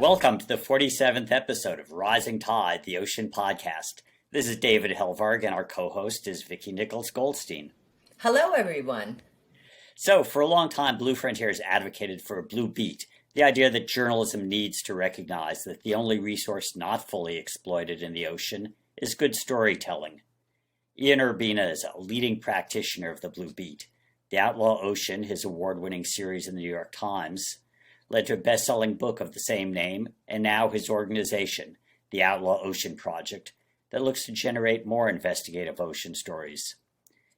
Welcome to the 47th episode of Rising Tide, the Ocean Podcast. This is David Helvarg, and our co-host is Vicki Nichols-Goldstein. Hello, everyone. So, for a long time, Blue Frontiers advocated for a blue beat, the idea that journalism needs to recognize that the only resource not fully exploited in the ocean is good storytelling. Ian Urbina is a leading practitioner of the blue beat. The Outlaw Ocean, his award-winning series in the New York Times, led to a best-selling book of the same name, and now his organization, the Outlaw Ocean Project, that looks to generate more investigative ocean stories.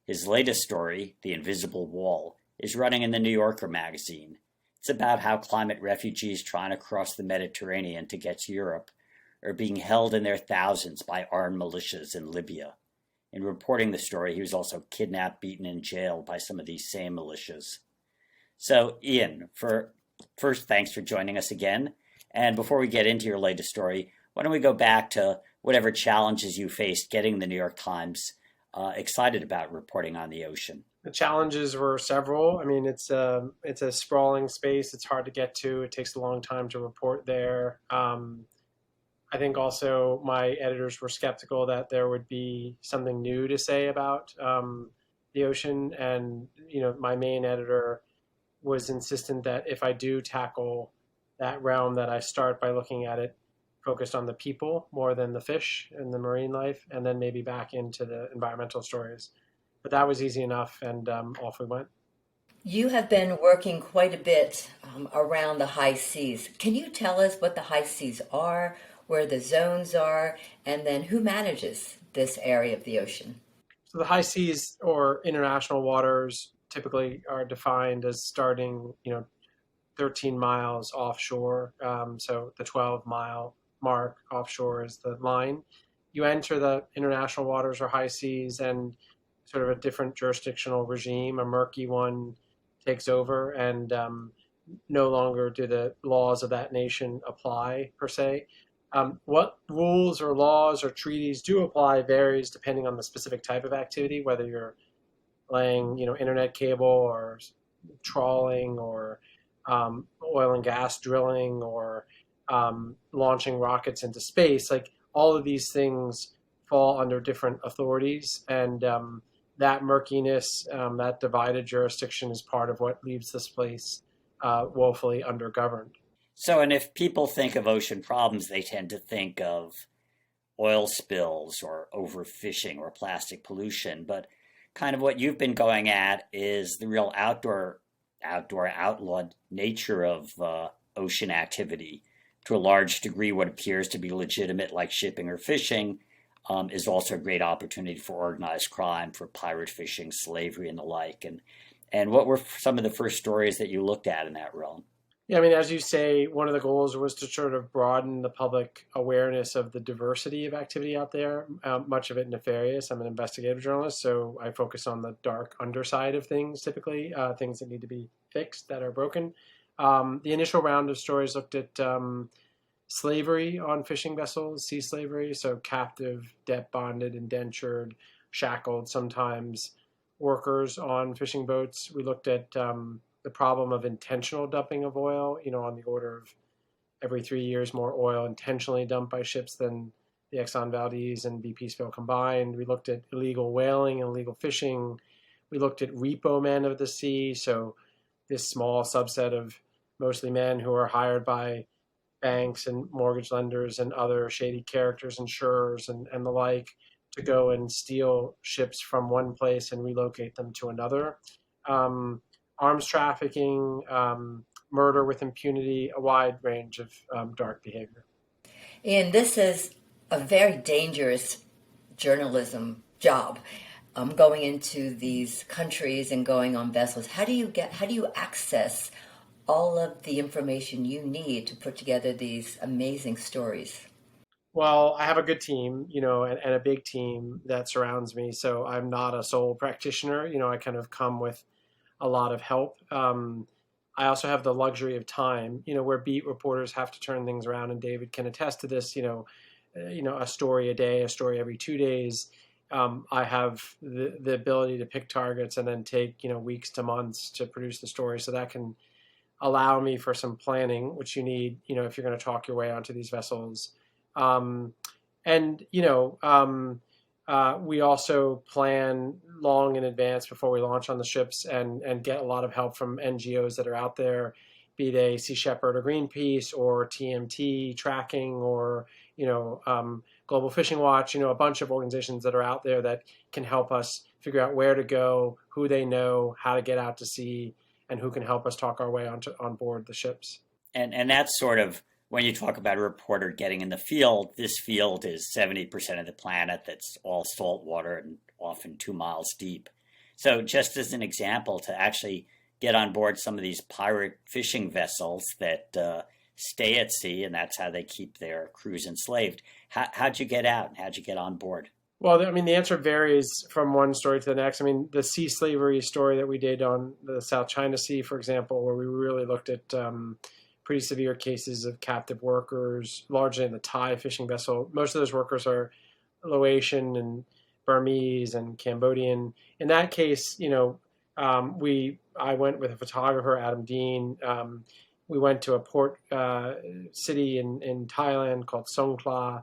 His latest story, The Invisible Wall, is running in the New Yorker magazine. It's about how climate refugees trying to cross the Mediterranean to get to Europe are being held in their thousands by armed militias in Libya. In reporting the story, he was also kidnapped, beaten, and jailed by some of these same militias. So, Ian, First, thanks for joining us again. And before we get into your latest story, why don't we go back to whatever challenges you faced getting the New York Times excited about reporting on the ocean? The challenges were several. I mean, it's a sprawling space. It's hard to get to. It takes a long time to report there. I think also my editors were skeptical that there would be something new to say about the ocean. And, my main editor was insistent that if I do tackle that realm, that I start by looking at it focused on the people more than the fish and the marine life, and then maybe back into the environmental stories. But that was easy enough, and off we went. You have been working quite a bit around the high seas. Can you tell us what the high seas are, where the zones are, and then who manages this area of the ocean? So the high seas, or international waters, typically are defined as starting, 13 miles offshore. So the 12-mile mark offshore is the line. You enter the international waters or high seas, and sort of a different jurisdictional regime, a murky one, takes over, and no longer do the laws of that nation apply, per se. What rules or laws or treaties do apply varies depending on the specific type of activity, whether you're laying, internet cable or trawling or oil and gas drilling or launching rockets into space. Like, all of these things fall under different authorities, and that murkiness, that divided jurisdiction is part of what leaves this place woefully undergoverned. So, and if people think of ocean problems, they tend to think of oil spills or overfishing or plastic pollution, but kind of what you've been going at is the real outdoor outlawed nature of ocean activity. To a large degree, what appears to be legitimate, like shipping or fishing, is also a great opportunity for organized crime, for pirate fishing, slavery, and the like. And what were some of the first stories that you looked at in that realm? Yeah, I mean, as you say, one of the goals was to sort of broaden the public awareness of the diversity of activity out there, much of it nefarious. I'm an investigative journalist, so I focus on the dark underside of things, typically, things that need to be fixed, that are broken. The initial round of stories looked at slavery on fishing vessels, sea slavery, so captive, debt-bonded, indentured, shackled sometimes workers on fishing boats. We looked at the problem of intentional dumping of oil, on the order of every 3 years more oil intentionally dumped by ships than the Exxon Valdez and BP spill combined. We looked at illegal whaling and illegal fishing. We looked at repo men of the sea, so this small subset of mostly men who are hired by banks and mortgage lenders and other shady characters, insurers and the like, to go and steal ships from one place and relocate them to another. Arms trafficking, murder with impunity, a wide range of dark behavior. And this is a very dangerous journalism job, going into these countries and going on vessels. How do you access all of the information you need to put together these amazing stories? Well, I have a good team, and a big team that surrounds me. So I'm not a sole practitioner. I kind of come with a lot of help. I also have the luxury of time, where beat reporters have to turn things around, and David can attest to this, a story a day, a story every 2 days. I have the ability to pick targets and then take, weeks to months to produce the story. So that can allow me for some planning, which you need, if you're going to talk your way onto these vessels. Um, and, we also plan long in advance before we launch on the ships and get a lot of help from NGOs that are out there, be they Sea Shepherd or Greenpeace or TMT tracking or, Global Fishing Watch, a bunch of organizations that are out there that can help us figure out where to go, who they know, how to get out to sea, and who can help us talk our way on board the ships. And that's sort of when you talk about a reporter getting in the field, this field is 70% of the planet that's all salt water and often 2 miles deep. So just as an example, to actually get on board some of these pirate fishing vessels that stay at sea, and that's how they keep their crews enslaved. How'd you get out? How'd you get on board? Well, the answer varies from one story to the next. The sea slavery story that we did on the South China Sea, for example, where we really looked at pretty severe cases of captive workers, largely in the Thai fishing vessel. Most of those workers are Laotian and Burmese and Cambodian. In that case, I went with a photographer, Adam Dean. We went to a port city in Thailand called Songkhla.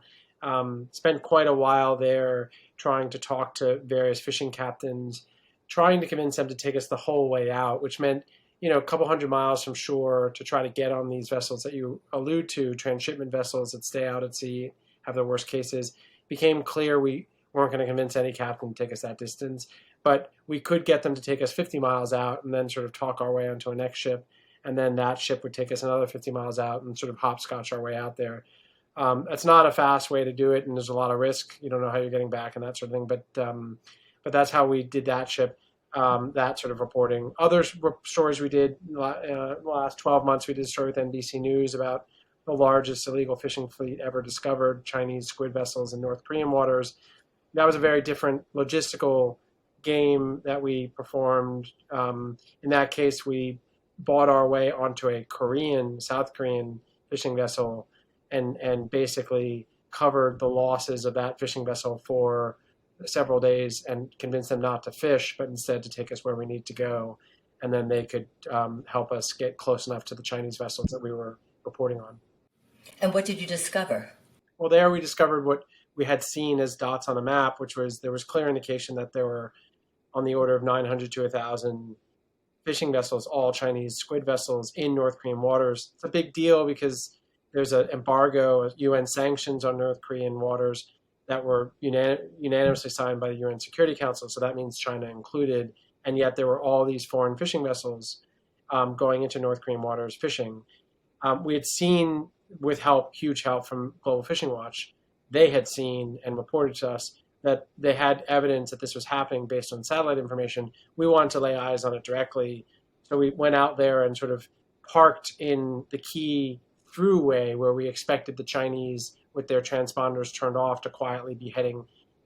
Spent quite a while there trying to talk to various fishing captains, trying to convince them to take us the whole way out, which meant, a couple hundred miles from shore to try to get on these vessels that you allude to, transshipment vessels that stay out at sea, have the worst cases. Became clear we weren't going to convince any captain to take us that distance, but we could get them to take us 50 miles out and then sort of talk our way onto a next ship. And then that ship would take us another 50 miles out and sort of hopscotch our way out there. That's not a fast way to do it, and there's a lot of risk. You don't know how you're getting back and that sort of thing. But that's how we did that ship, that sort of reporting. Other stories we did the last 12 months, we did a story with NBC News about the largest illegal fishing fleet ever discovered, Chinese squid vessels in North Korean waters. That was a very different logistical game that we performed. In that case, we bought our way onto a South Korean fishing vessel and basically covered the losses of that fishing vessel for several days and convinced them not to fish, but instead to take us where we need to go. And then they could help us get close enough to the Chinese vessels that we were reporting on. And what did you discover? Well, there we discovered what we had seen as dots on a map, which was there was clear indication that there were on the order of 900 to 1,000 fishing vessels, all Chinese squid vessels in North Korean waters. It's a big deal because there's an embargo, UN sanctions on North Korean waters that were unanimously signed by the UN Security Council. So that means China included. And yet there were all these foreign fishing vessels going into North Korean waters fishing. We had seen, with huge help from Global Fishing Watch, they had seen and reported to us that they had evidence that this was happening based on satellite information. We wanted to lay eyes on it directly. So we went out there and sort of parked in the key throughway where we expected the Chinese, with their transponders turned off, to quietly be heading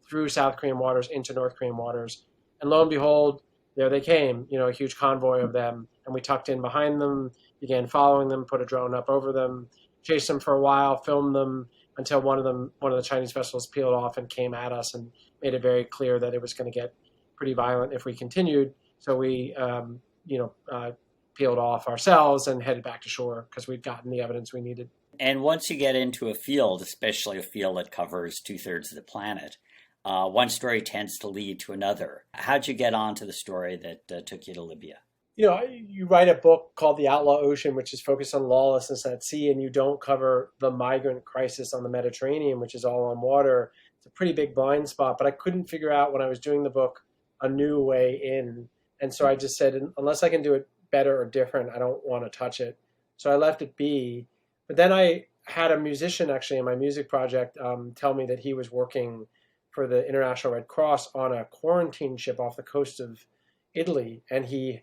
through South Korean waters into North Korean waters. And lo and behold, there they came, a huge convoy of them. And we tucked in behind them, began following them, put a drone up over them, chased them for a while, filmed them until one of the Chinese vessels peeled off and came at us and made it very clear that it was going to get pretty violent if we continued. So we, peeled off ourselves and headed back to shore because we'd gotten the evidence we needed. And once you get into a field, especially a field that covers 2/3 of the planet, one story tends to lead to another. How'd you get on to the story that took you to Libya? You write a book called The Outlaw Ocean, which is focused on lawlessness at sea, and you don't cover the migrant crisis on the Mediterranean, which is all on water. It's a pretty big blind spot, but I couldn't figure out when I was doing the book a new way in. And so I just said, unless I can do it better or different, I don't want to touch it. So I left it be. But then I had a musician actually in my music project tell me that he was working for the International Red Cross on a quarantine ship off the coast of Italy. And he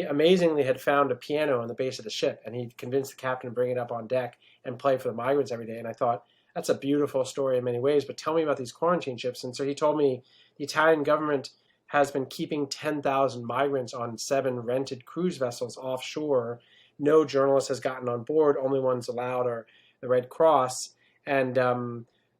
amazingly had found a piano on the base of the ship, and he convinced the captain to bring it up on deck and play for the migrants every day. And I thought, that's a beautiful story in many ways, but tell me about these quarantine ships. And so he told me the Italian government has been keeping 10,000 migrants on 7 rented cruise vessels offshore. No journalist has gotten on board. Only ones allowed are the Red Cross. And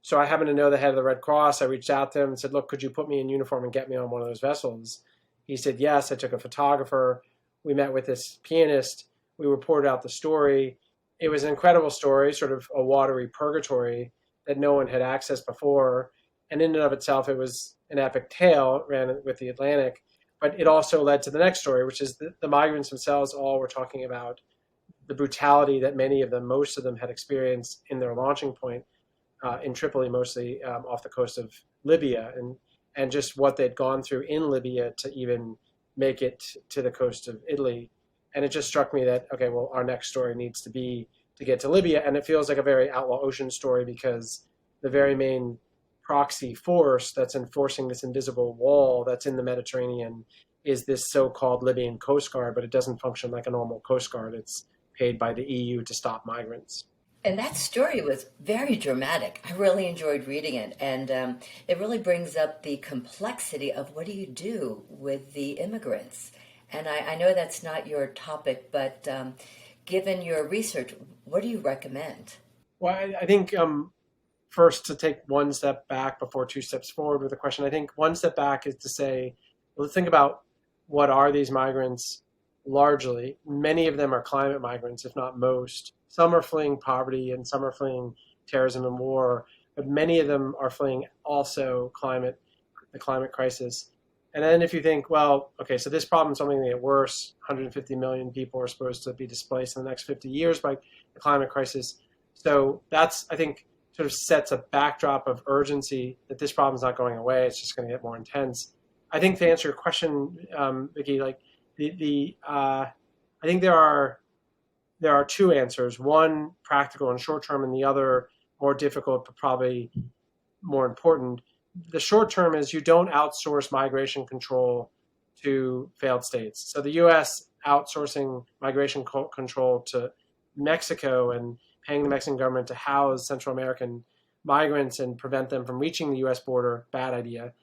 so I happen to know the head of the Red Cross. I reached out to him and said, look, could you put me in uniform and get me on one of those vessels? He said, yes. I took a photographer. We met with this pianist. we reported out the story. It was an incredible story, sort of a watery purgatory that no one had accessed before. And in and of itself, it was an epic tale, ran with the Atlantic. But it also led to the next story, which is the migrants themselves all were talking about the brutality that many of them, most of them, had experienced in their launching point in Tripoli, mostly off the coast of Libya, and just what they'd gone through in Libya to even make it to the coast of Italy. And it just struck me that, okay, well, our next story needs to be to get to Libya. And it feels like a very Outlaw Ocean story because the very main proxy force that's enforcing this invisible wall that's in the Mediterranean is this so-called Libyan Coast Guard, but it doesn't function like a normal Coast Guard. It's paid by the EU to stop migrants. And that story was very dramatic. I really enjoyed reading it. And it really brings up the complexity of what do you do with the immigrants. And I know that's not your topic, but given your research, what do you recommend? Well, I think first to take one step back before two steps forward with the question. I think one step back is to say, well, let's think about what are these migrants largely. Many of them are climate migrants, if not most. Some are fleeing poverty and some are fleeing terrorism and war, but many of them are fleeing also the climate crisis. And then if you think, well, okay, so this problem is only going to get worse. 150 million people are supposed to be displaced in the next 50 years by the climate crisis. So that's, I think, sort of sets a backdrop of urgency that this problem is not going away. It's just going to get more intense. I think to answer your question, Vicki, like I think there are two answers. One practical and short term, and the other more difficult, but probably more important. The short term is you don't outsource migration control to failed states. So the U.S. outsourcing migration control to Mexico and paying the Mexican government to house Central American migrants and prevent them from reaching the U.S. border, bad idea,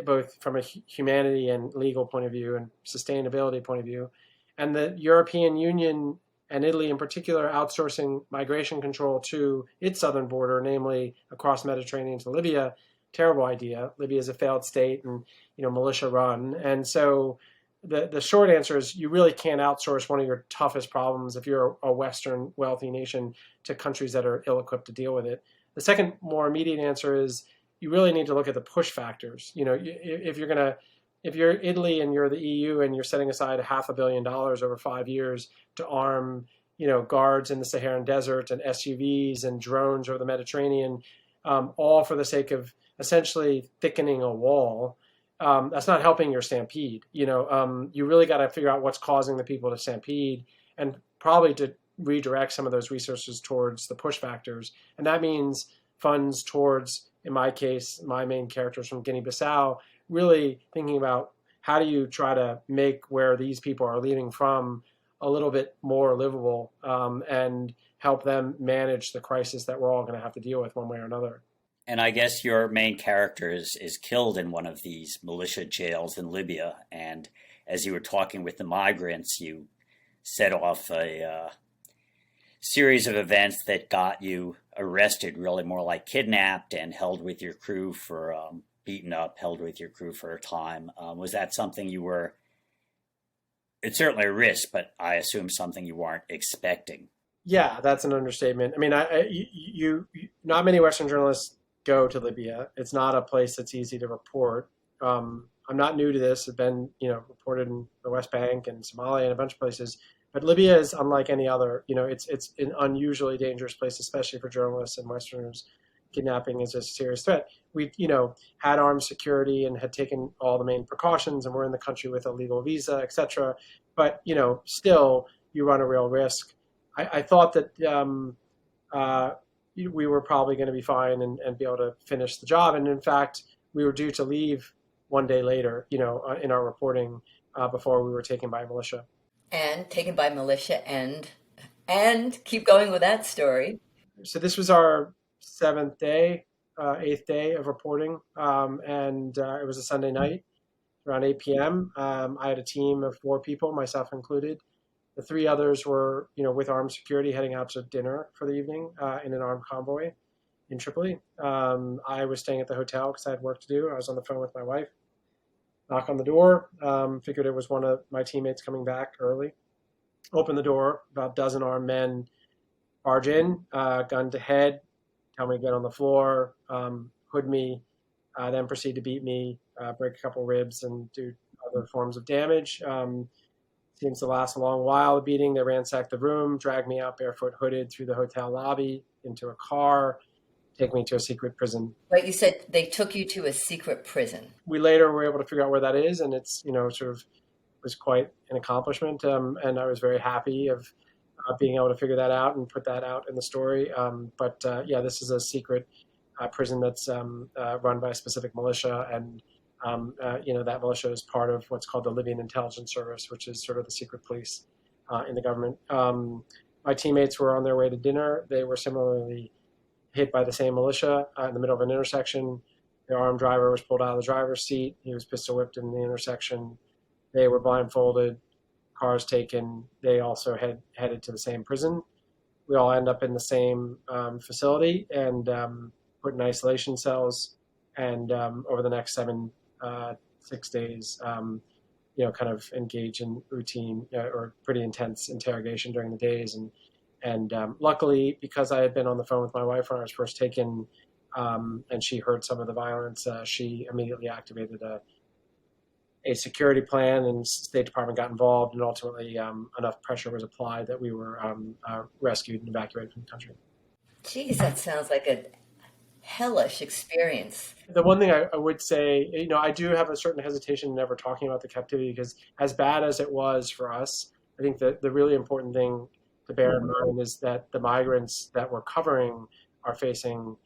both from a humanity and legal point of view and sustainability point of view. And the European Union and Italy in particular outsourcing migration control to its southern border, namely across Mediterranean to Libya. Terrible idea. Libya is a failed state and militia run. And so the short answer is you really can't outsource one of your toughest problems if you're a Western wealthy nation to countries that are ill-equipped to deal with it. The second more immediate answer is you really need to look at the push factors. If you're Italy and you're the EU and you're setting aside $500 million over 5 years to arm, guards in the Saharan desert and SUVs and drones over the Mediterranean, all for the sake of essentially thickening a wall, that's not helping your stampede. You really got to figure out what's causing the people to stampede and probably to redirect some of those resources towards the push factors. And that means funds towards, in my case, my main characters from Guinea-Bissau, really thinking about how do you try to make where these people are leaving from a little bit more livable and help them manage the crisis that we're all going to have to deal with one way or another. And I guess your main character is killed in one of these militia jails in Libya. And as you were talking with the migrants, you set off a series of events that got you arrested, really more like kidnapped and held with your crew for beaten up, held with your crew for a time. Was that something you were? It's certainly a risk, but I assume something you weren't expecting. Yeah, that's an understatement. I mean, not many Western journalists go to Libya. It's not a place that's easy to report. I'm not new to this. I've been, reported in the West Bank and Somalia and a bunch of places. But Libya is unlike any other. It's an unusually dangerous place, especially for journalists and Westerners. Kidnapping is a serious threat. We, had armed security and had taken all the main precautions, and we're in the country with a legal visa, et cetera. But, still, you run a real risk. I thought that we were probably going to be fine and be able to finish the job. And in fact, we were due to leave one day later, in our reporting before we were taken by militia. And taken by militia and keep going with that story. So this was our eighth day of reporting. And it was a Sunday night around 8 p.m. I had a team of 4 people, myself included. The 3 others were, with armed security heading out to dinner for the evening in an armed convoy in Tripoli. I was staying at the hotel because I had work to do. I was on the phone with my wife. Knock on the door. Figured it was one of my teammates coming back early. Open the door, about a dozen armed men barge in, gun to head, tell me to get on the floor, hood me, then proceed to beat me, break a couple ribs, and do other forms of damage. Seems to last a long while. The beating, they ransacked the room, dragged me out barefoot, hooded through the hotel lobby into a car, take me to a secret prison. But you said they took you to a secret prison. We later were able to figure out where that is, and it's, sort of was quite an accomplishment, and I was very happy of being able to figure that out and put that out in the story. But this is a secret prison that's run by a specific militia, and that militia is part of what's called the Libyan Intelligence Service, which is sort of the secret police in the government. My teammates were on their way to dinner. They were similarly hit by the same militia in the middle of an intersection. Their armed driver was pulled out of the driver's seat. He was pistol whipped in the intersection. They were blindfolded, cars taken. They also headed to the same prison. We all end up in the same facility and put in isolation cells. And over the next 6 days, kind of engage in routine or pretty intense interrogation during the days. And luckily, because I had been on the phone with my wife when I was first taken, and she heard some of the violence, she immediately activated a security plan, and State Department got involved, and ultimately enough pressure was applied that we were rescued and evacuated from the country. Geez, that sounds like a hellish experience. The one thing I would say, I do have a certain hesitation never talking about the captivity, because as bad as it was for us, I think that the really important thing to bear in mind is that the migrants that we're covering are facing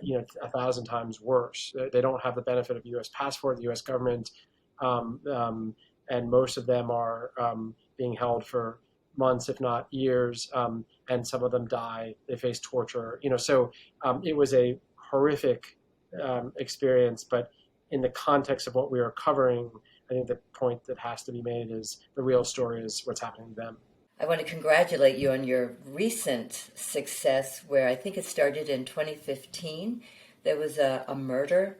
1,000 times worse. They don't have the benefit of U.S. passport, the U.S. government, and most of them are being held for months, if not years, and some of them die. They face torture. So it was a horrific experience, but in the context of what we are covering, I think the point that has to be made is the real story is what's happening to them. I want to congratulate you on your recent success, where I think it started in 2015. There was a murder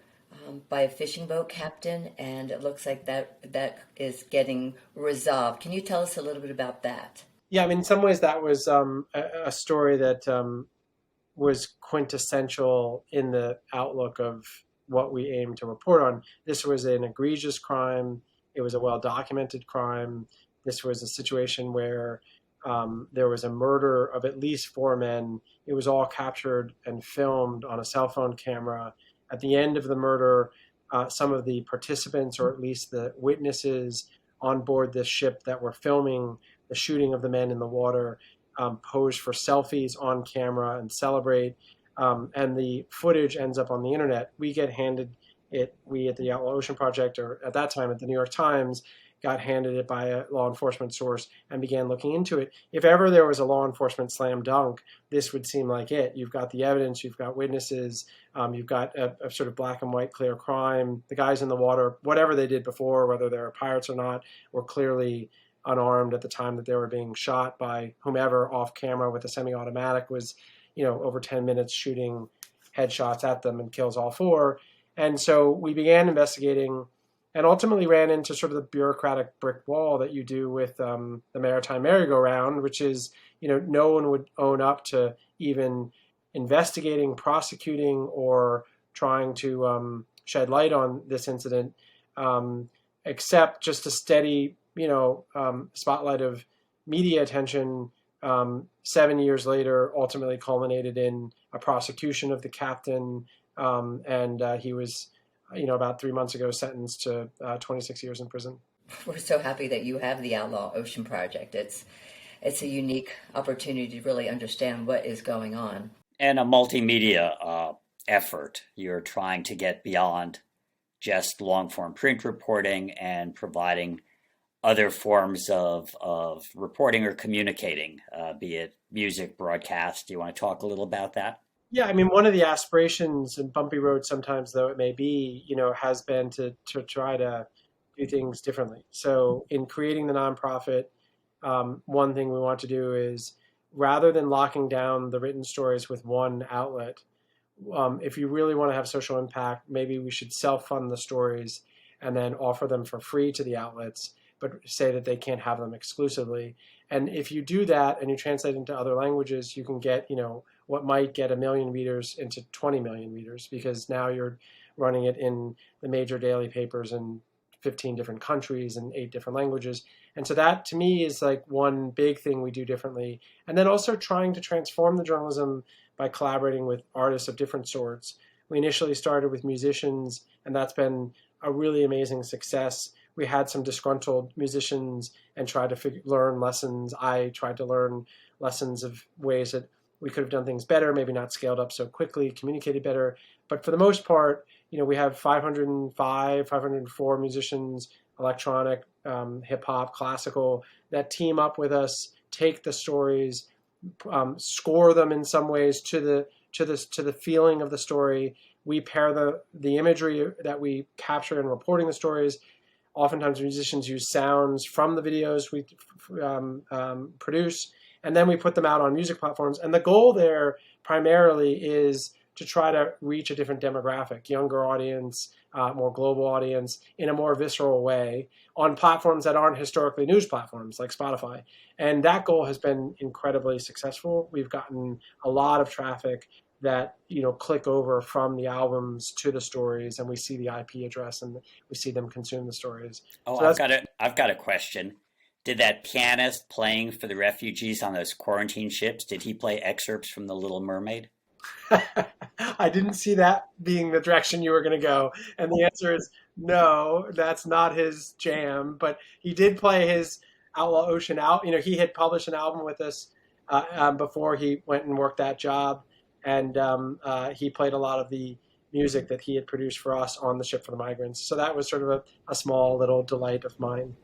by a fishing boat captain, and it looks like that is getting resolved. Can you tell us a little bit about that? Yeah, in some ways that was a story that was quintessential in the outlook of what we aim to report on. This was an egregious crime. It was a well-documented crime. This was a situation where there was a murder of at least 4 men. It was all captured and filmed on a cell phone camera. At the end of the murder, some of the participants, or at least the witnesses on board this ship that were filming the shooting of the men in the water, posed for selfies on camera and celebrate. And the footage ends up on the internet. We get handed it, we at the Outlaw Ocean Project, or at that time at the New York Times, got handed it by a law enforcement source and began looking into it. If ever there was a law enforcement slam dunk, this would seem like it. You've got the evidence, you've got witnesses, you've got a sort of black and white clear crime. The guys in the water, whatever they did before, whether they were pirates or not, were clearly unarmed at the time that they were being shot by whomever off camera with a semi-automatic was, over 10 minutes shooting headshots at them and kills all 4. And so we began investigating and ultimately ran into sort of the bureaucratic brick wall that you do with the maritime merry-go-round, which is, no one would own up to even investigating, prosecuting, or trying to shed light on this incident, except just a steady, spotlight of media attention 7 years later ultimately culminated in a prosecution of the captain, and he was about 3 months ago sentenced to 26 years in prison. We're so happy that you have the Outlaw Ocean Project. It's a unique opportunity to really understand what is going on. And a multimedia effort. You're trying to get beyond just long-form print reporting and providing other forms of reporting or communicating, be it music, broadcast. Do you want to talk a little about that? Yeah, one of the aspirations, and bumpy road sometimes though it may be, has been to try to do things differently. So in creating the nonprofit, one thing we want to do is, rather than locking down the written stories with one outlet, if you really want to have social impact, maybe we should self-fund the stories and then offer them for free to the outlets, but say that they can't have them exclusively. And if you do that and you translate into other languages, you can get, what might get 1 million readers into 20 million readers, because now you're running it in the major daily papers in 15 different countries and 8 different languages. And so that, to me, is like one big thing we do differently. And then also trying to transform the journalism by collaborating with artists of different sorts. We initially started with musicians, and that's been a really amazing success. We had some disgruntled musicians and tried to learn lessons. I tried to learn lessons of ways that we could have done things better, maybe not scaled up so quickly, communicated better. But for the most part, we have 505, 504 musicians, electronic, hip hop, classical, that team up with us, take the stories, score them in some ways to the feeling of the story. We pair the imagery that we capture in reporting the stories. Oftentimes musicians use sounds from the videos we produce, and then we put them out on music platforms. And the goal there primarily is to try to reach a different demographic, younger audience, more global audience, in a more visceral way on platforms that aren't historically news platforms like Spotify. And that goal has been incredibly successful. We've gotten a lot of traffic that click over from the albums to the stories, and we see the IP address and we see them consume the stories. Oh, So I've got a question. Did that pianist playing for the refugees on those quarantine ships, did he play excerpts from The Little Mermaid? I didn't see that being the direction you were going to go. And the answer is no, that's not his jam. But he did play his Outlaw Ocean out. He had published an album with us before he went and worked that job. And he played a lot of the music that he had produced for us on the ship for the Migrants. So that was sort of a small little delight of mine.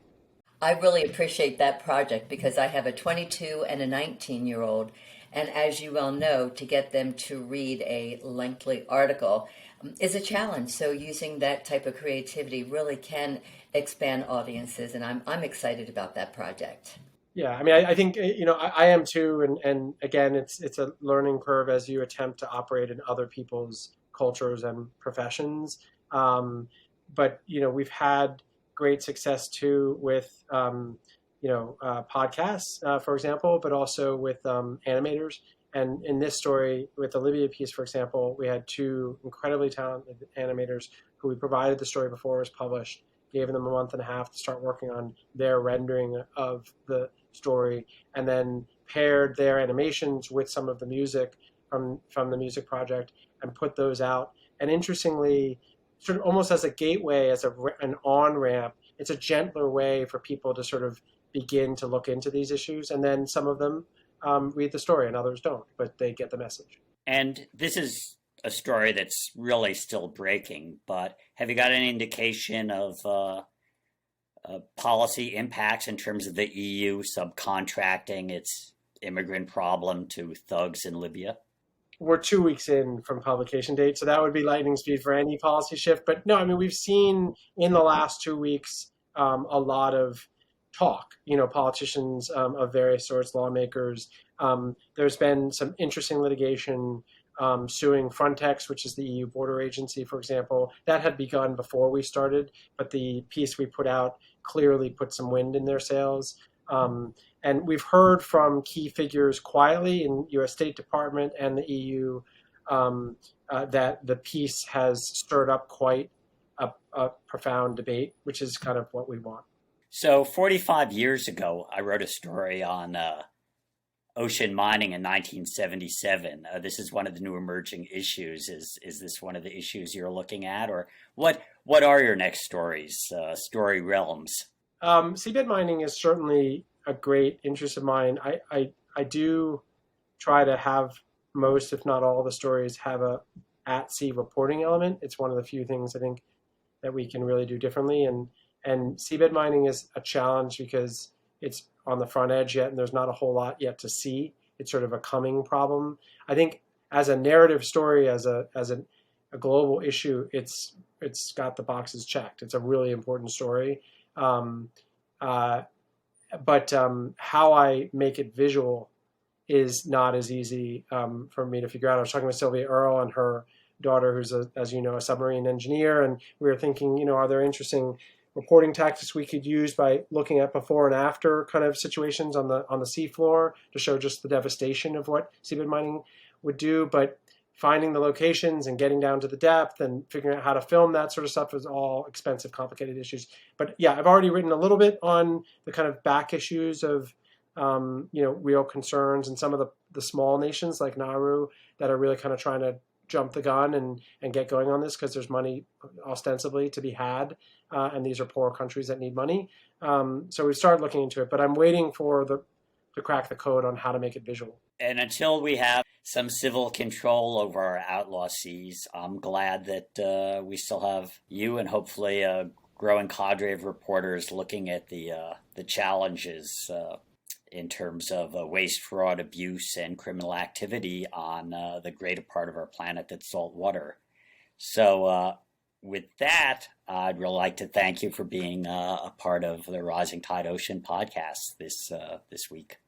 I really appreciate that project because I have a 22 and a 19-year-old. And as you well know, to get them to read a lengthy article is a challenge. So using that type of creativity really can expand audiences. And I'm excited about that project. Yeah, I mean, I think, I am too. And again, it's a learning curve as you attempt to operate in other people's cultures and professions. But, we've had great success too with, podcasts, for example, but also with animators. And in this story, with the Libya piece, for example, we had 2 incredibly talented animators who we provided the story before it was published, gave them a month and a half to start working on their rendering of the story, and then paired their animations with some of the music from the music project and put those out. And interestingly, sort of almost as a gateway, as an on-ramp, it's a gentler way for people to sort of begin to look into these issues. And then some of them read the story and others don't, but they get the message. And this is a story that's really still breaking, but have you got any indication of policy impacts in terms of the EU subcontracting its immigrant problem to thugs in Libya? We're 2 weeks in from publication date, so that would be lightning speed for any policy shift. But no, I mean, we've seen in the last 2 weeks a lot of talk, politicians of various sorts, lawmakers. There's been some interesting litigation suing Frontex, which is the EU border agency, for example. That had begun before we started, but the piece we put out clearly put some wind in their sails. And we've heard from key figures quietly in U.S. State Department and the EU that the piece has stirred up quite a profound debate, which is kind of what we want. So 45 years ago, I wrote a story on ocean mining in 1977. This is one of the new emerging issues. Is this one of the issues you're looking at, or what are your next stories, story realms? Seabed mining is certainly a great interest of mine. I do try to have most, if not all, the stories have a at-sea reporting element. It's one of the few things I think that we can really do differently. And seabed mining is a challenge because it's on the front edge yet, and there's not a whole lot yet to see. It's sort of a coming problem. I think as a narrative story, as a global issue, it's got the boxes checked. It's a really important story. But how I make it visual is not as easy for me to figure out. I was talking with Sylvia Earle and her daughter, who's, as you know, a submarine engineer, and we were thinking, are there interesting reporting tactics we could use by looking at before and after kind of situations on the seafloor to show just the devastation of what seabed mining would do. But finding the locations and getting down to the depth and figuring out how to film that sort of stuff is all expensive, complicated issues. But yeah, I've already written a little bit on the kind of back issues of real concerns and some of the small nations like Nauru that are really kind of trying to jump the gun and get going on this because there's money ostensibly to be had, and these are poor countries that need money. So we've started looking into it, but I'm waiting for to crack the code on how to make it visual. And until we have some civil control over our outlaw seas, I'm glad that we still have you and hopefully a growing cadre of reporters looking at the challenges in terms of waste, fraud, abuse, and criminal activity on the greater part of our planet that's salt water. So with that, I'd really like to thank you for being a part of the Rising Tide Ocean podcast this week.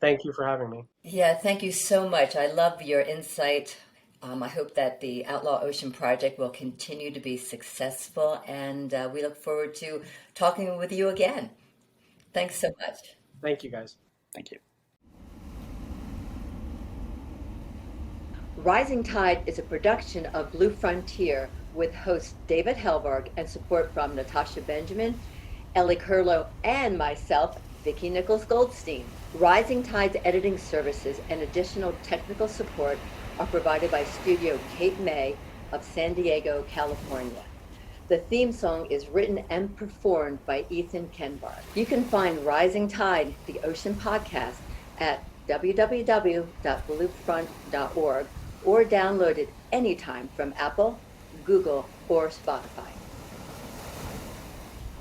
Thank you for having me. Yeah, thank you so much. I love your insight. I hope that the Outlaw Ocean Project will continue to be successful, and we look forward to talking with you again. Thanks so much. Thank you, guys. Thank you. Rising Tide is a production of Blue Frontier with host David Helvarg and support from Natasha Benjamin, Ellie Curlow, and myself, Vicki Nichols-Goldstein. Rising Tide's editing services and additional technical support are provided by Studio Cape May of San Diego, California. The theme song is written and performed by Ethan Kenbar. You can find Rising Tide, the Ocean Podcast, at www.bluefront.org or download it anytime from Apple, Google, or Spotify.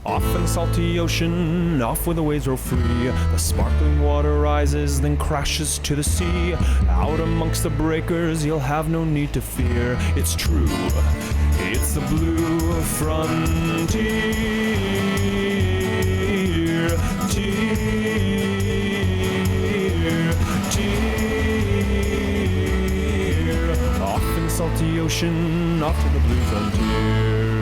Off in the salty ocean, off where the waves roll free. The sparkling water rises, then crashes to the sea. Out amongst the breakers, you'll have no need to fear. It's true, it's the blue frontier. Off in the salty ocean, off to the blue frontier.